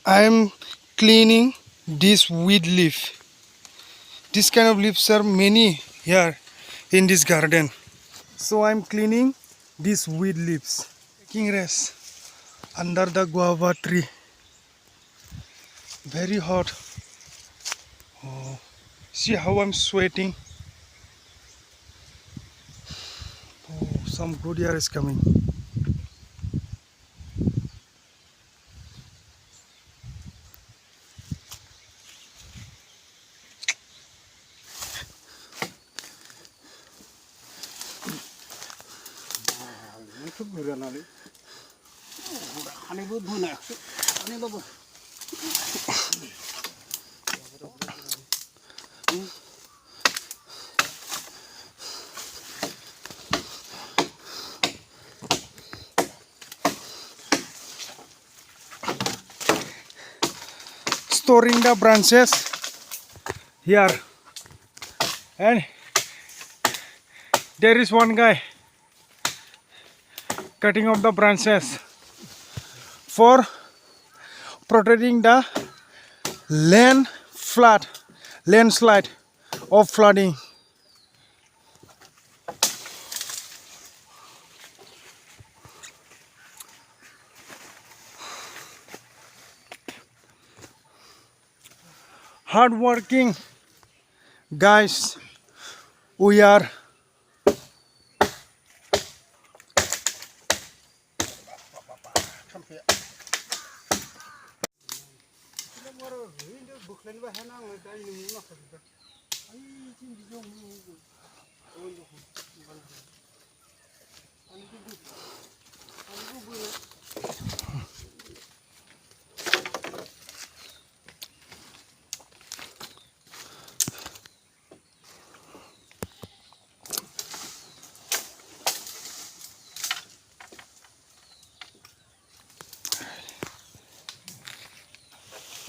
I am cleaning this weed leaf. This kind of leaves are many here in this garden. So I am cleaning these weed leaves. Taking rest under the guava tree. Very hot. Oh, see how I'm sweating. Oh, some good air is coming. Storing the branches here, and there is one guy cutting off the branches for protecting the landslide of flooding. Hardworking guys, we are.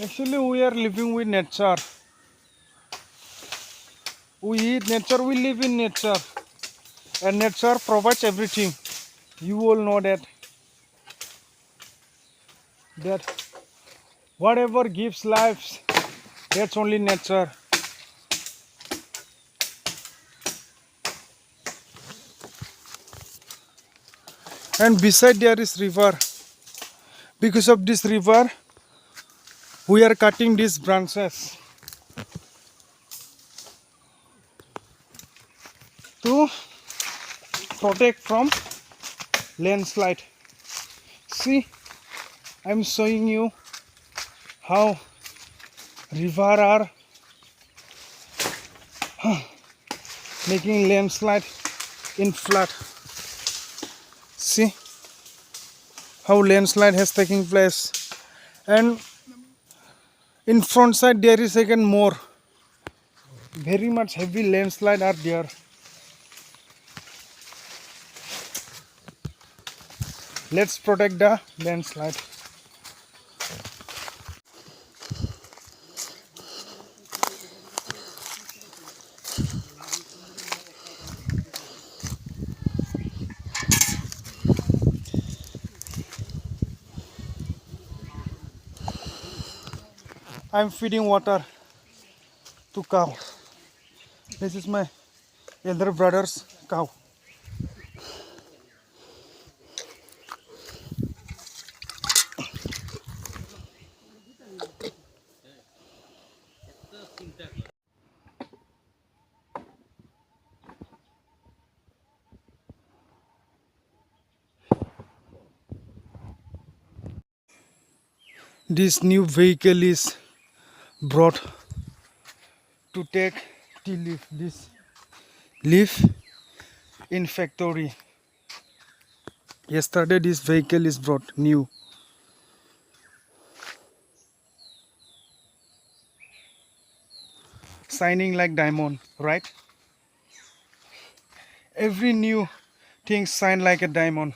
Actually, we are living with nature. We eat nature, we live in nature, and nature provides everything. You all know that whatever gives life, that's only nature. And beside there is river. Because of this river, we are cutting these branches to protect from landslide. See, I'm showing you how river are making landslide in flood. See how landslide has taken place, and in front side there is again more. Very much heavy landslide are there. Let's protect the landslide. I'm feeding water to cow. This is my elder brother's cow. This new vehicle is brought to take tea leaf, this leaf in factory. Yesterday this vehicle is brought new. Shining like diamond, right? Every new thing shine like a diamond.